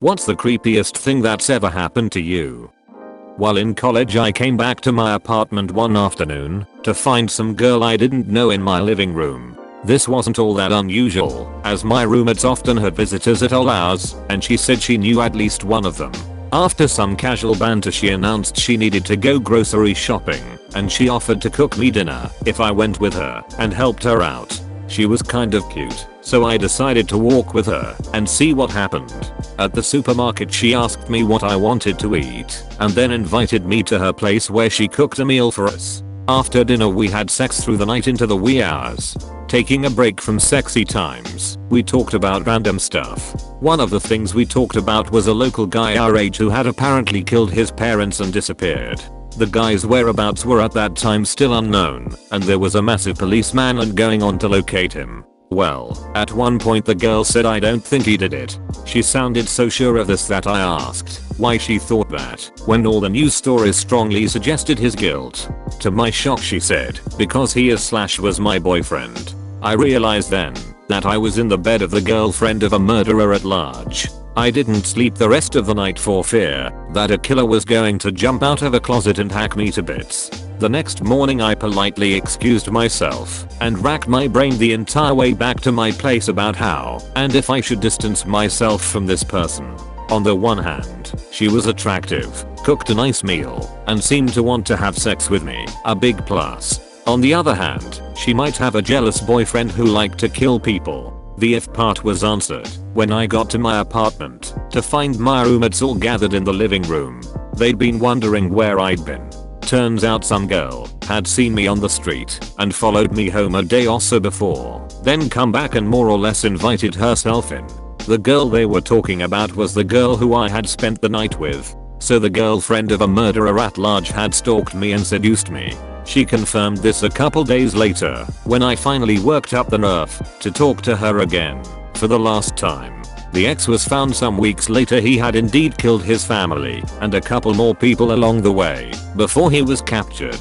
What's the creepiest thing that's ever happened to you? While in college I came back to my apartment one afternoon to find some girl I didn't know in my living room. This wasn't all that unusual, as my roommates often had visitors at all hours, and she said she knew at least one of them. After some casual banter she announced she needed to go grocery shopping, and she offered to cook me dinner if I went with her and helped her out. She was kind of cute, so I decided to walk with her and see what happened. At the supermarket she asked me what I wanted to eat and then invited me to her place where she cooked a meal for us. After dinner we had sex through the night into the wee hours. Taking a break from sexy times, we talked about random stuff. One of the things we talked about was a local guy our age who had apparently killed his parents and disappeared. The guy's whereabouts were at that time still unknown, and there was a massive police manhunt going on to locate him. Well, at one point the girl said I don't think he did it. She sounded so sure of this that I asked why she thought that, when all the news stories strongly suggested his guilt. To my shock she said, because he was my boyfriend. I realized then that I was in the bed of the girlfriend of a murderer at large. I didn't sleep the rest of the night for fear that a killer was going to jump out of a closet and hack me to bits. The next morning I politely excused myself and racked my brain the entire way back to my place about how and if I should distance myself from this person. On the one hand, she was attractive, cooked a nice meal, and seemed to want to have sex with me, a big plus. On the other hand, she might have a jealous boyfriend who liked to kill people. The if part was answered when I got to my apartment to find my roommates all gathered in the living room. They'd been wondering where I'd been. Turns out some girl had seen me on the street and followed me home a day or so before, then come back and more or less invited herself in. The girl they were talking about was the girl who I had spent the night with. So the girlfriend of a murderer at large had stalked me and seduced me. She confirmed this a couple days later when I finally worked up the nerve to talk to her again for the last time. The ex was found some weeks later. He had indeed killed his family and a couple more people along the way before he was captured.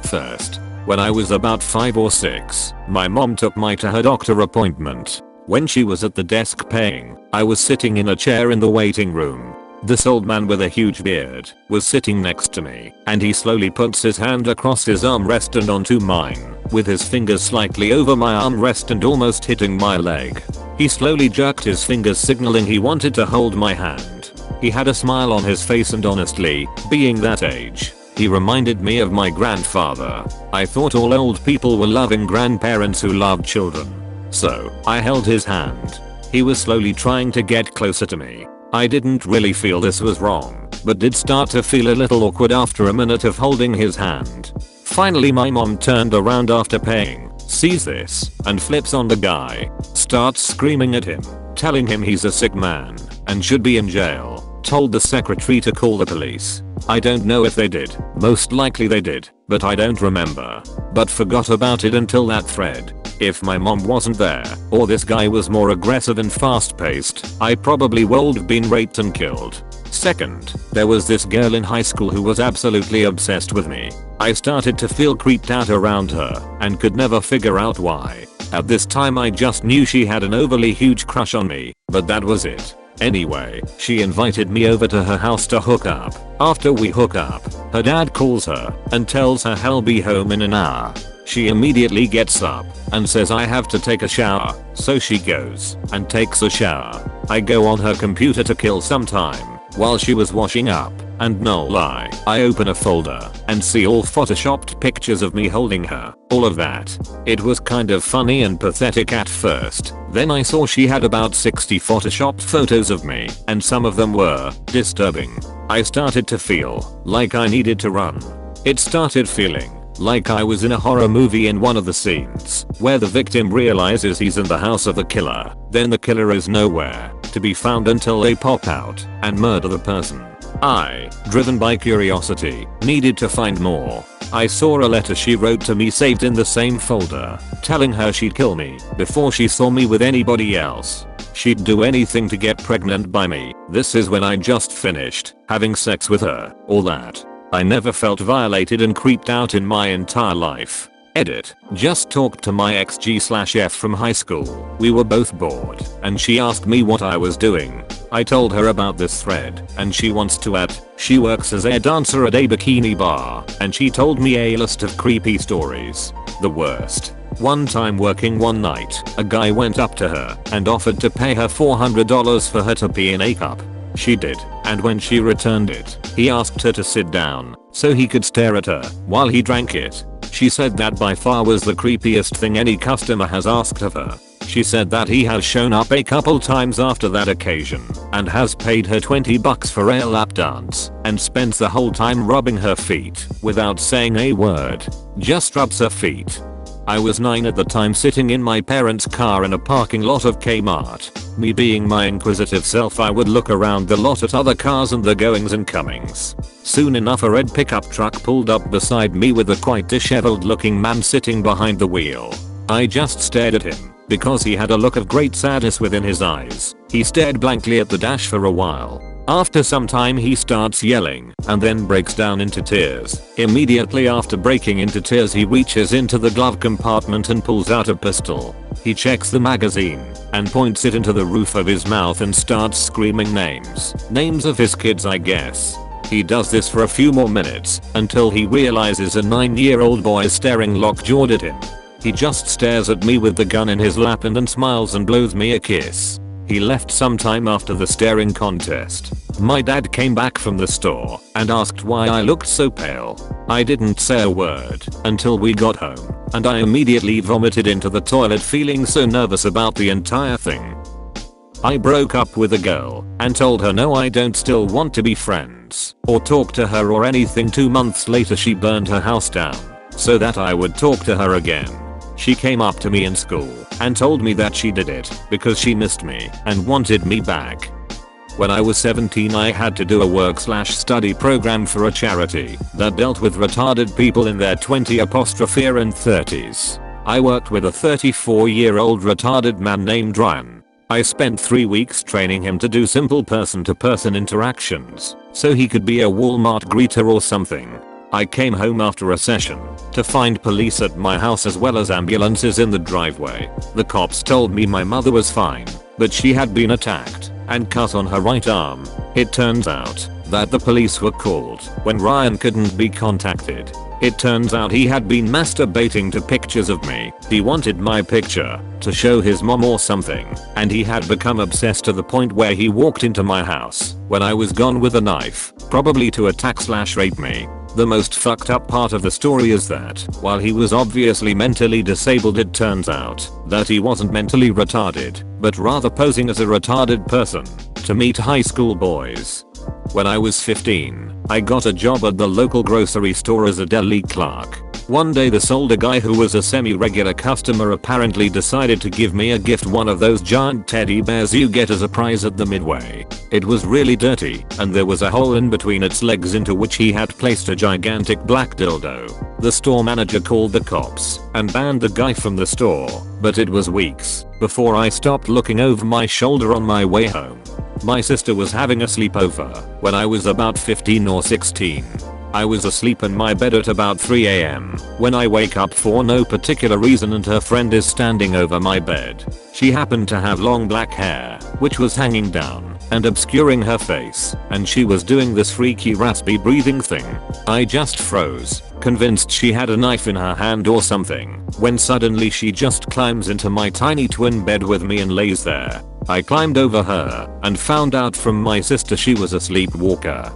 First, when I was about 5 or 6, my mom took me to her doctor appointment. When she was at the desk paying, I was sitting in a chair in the waiting room. This old man with a huge beard was sitting next to me, and he slowly puts his hand across his armrest and onto mine, with his fingers slightly over my armrest and almost hitting my leg. He slowly jerked his fingers signaling he wanted to hold my hand. He had a smile on his face and honestly, being that age, he reminded me of my grandfather. I thought all old people were loving grandparents who loved children. So, I held his hand. He was slowly trying to get closer to me. I didn't really feel this was wrong, but did start to feel a little awkward after a minute of holding his hand. Finally my mom turned around after paying, sees this, and flips on the guy, starts screaming at him, telling him he's a sick man and should be in jail, told the secretary to call the police. I don't know if they did, most likely they did, but I don't remember, but forgot about it until that thread. If my mom wasn't there, or this guy was more aggressive and fast paced, I probably would have been raped and killed. Second, there was this girl in high school who was absolutely obsessed with me. I started to feel creeped out around her and could never figure out why. At this time I just knew she had an overly huge crush on me, but that was it. Anyway, she invited me over to her house to hook up. After we hook up, her dad calls her and tells her he'll be home in an hour. She immediately gets up and says I have to take a shower, so she goes and takes a shower. I go on her computer to kill some time while she was washing up, and no lie, I open a folder and see all photoshopped pictures of me holding her, all of that. It was kind of funny and pathetic at first, then I saw she had about 60 photoshopped photos of me, and some of them were disturbing. I started to feel like I needed to run. It started feeling like I was in a horror movie in one of the scenes where the victim realizes he's in the house of the killer, then the killer is nowhere to be found until they pop out and murder the person. I, driven by curiosity, needed to find more. I saw a letter she wrote to me saved in the same folder, telling her she'd kill me before she saw me with anybody else. She'd do anything to get pregnant by me. This is when I just finished having sex with her, all that. I never felt violated and creeped out in my entire life. Edit. Just talked to my ex G/F from high school. We were both bored and she asked me what I was doing. I told her about this thread and she wants to add, she works as a dancer at a bikini bar and she told me a list of creepy stories. The worst. One time working one night, a guy went up to her and offered to pay her $400 for her to pee in a cup. She did, and when she returned it, he asked her to sit down so he could stare at her while he drank it. She said that by far was the creepiest thing any customer has asked of her. She said that he has shown up a couple times after that occasion and has paid her $20 for a lap dance and spends the whole time rubbing her feet without saying a word. Just rubs her feet. I was 9 at the time, sitting in my parents' car in a parking lot of Kmart. Me being my inquisitive self, I would look around the lot at other cars and the goings and comings. Soon enough a red pickup truck pulled up beside me with a quite disheveled looking man sitting behind the wheel. I just stared at him because he had a look of great sadness within his eyes. He stared blankly at the dash for a while. After some time he starts yelling and then breaks down into tears. Immediately after breaking into tears he reaches into the glove compartment and pulls out a pistol. He checks the magazine and points it into the roof of his mouth and starts screaming names. Names of his kids, I guess. He does this for a few more minutes until he realizes a 9-year-old boy is staring lockjawed at him. He just stares at me with the gun in his lap and then smiles and blows me a kiss. He left sometime after the staring contest. My dad came back from the store and asked why I looked so pale. I didn't say a word until we got home, and I immediately vomited into the toilet, feeling so nervous about the entire thing. I broke up with a girl and told her no, I don't still want to be friends or talk to her or anything. 2 months later she burned her house down so that I would talk to her again. She came up to me in school and told me that she did it because she missed me and wanted me back. When I was 17 I had to do a work/study program for a charity that dealt with retarded people in their 20 and 30s. I worked with a 34-year-old retarded man named Ryan. I spent 3 weeks training him to do simple person-to-person interactions so he could be a Walmart greeter or something. I came home after a session to find police at my house as well as ambulances in the driveway. The cops told me my mother was fine, but she had been attacked and cut on her right arm. It turns out that the police were called when Ryan couldn't be contacted. It turns out he had been masturbating to pictures of me. He wanted my picture to show his mom or something, and he had become obsessed to the point where he walked into my house when I was gone with a knife, probably to attack/rape me. The most fucked up part of the story is that while he was obviously mentally disabled, it turns out that he wasn't mentally retarded, but rather posing as a retarded person to meet high school boys. When I was 15, I got a job at the local grocery store as a deli clerk. One day this older guy who was a semi-regular customer apparently decided to give me a gift, one of those giant teddy bears you get as a prize at the Midway. It was really dirty and there was a hole in between its legs into which he had placed a gigantic black dildo. The store manager called the cops and banned the guy from the store, but it was weeks before I stopped looking over my shoulder on my way home. My sister was having a sleepover when I was about 15 or 16. I was asleep in my bed at about 3 AM when I wake up for no particular reason and her friend is standing over my bed. She happened to have long black hair which was hanging down and obscuring her face, and she was doing this freaky raspy breathing thing. I just froze, convinced she had a knife in her hand or something, when suddenly she just climbs into my tiny twin bed with me and lays there. I climbed over her and found out from my sister she was a sleepwalker.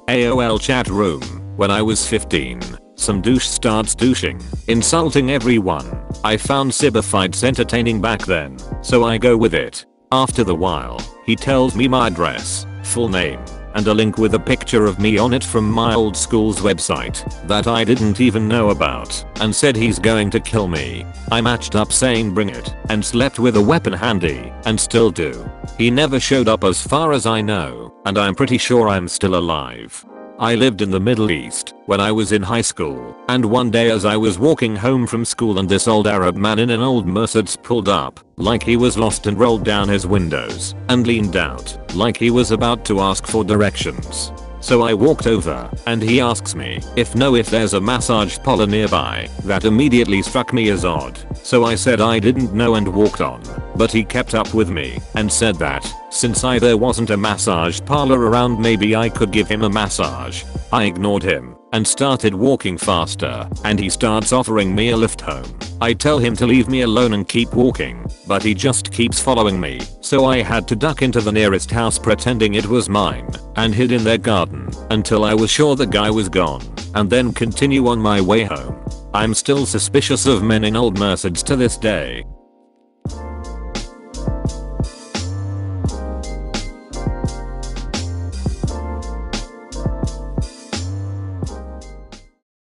AOL chat room. When I was 15, some douche starts douching, insulting everyone. I found cyberfights entertaining back then, so I go with it. After the while, he tells me my address, full name, and a link with a picture of me on it from my old school's website that I didn't even know about, and said he's going to kill me. I matched up saying bring it, and slept with a weapon handy, and still do. He never showed up as far as I know, and I'm pretty sure I'm still alive. I lived in the Middle East when I was in high school, and one day as I was walking home from school and this old Arab man in an old Mercedes pulled up like he was lost and rolled down his windows and leaned out like he was about to ask for directions. So I walked over and he asks me if there's a massage parlor nearby. That immediately struck me as odd. So I said I didn't know and walked on. But he kept up with me and said that since there wasn't a massage parlor around, maybe I could give him a massage. I ignored him and started walking faster, and he starts offering me a lift home. I tell him to leave me alone and keep walking, but he just keeps following me, so I had to duck into the nearest house pretending it was mine and hid in their garden until I was sure the guy was gone, and then continue on my way home. I'm still suspicious of men in old Mercedes to this day.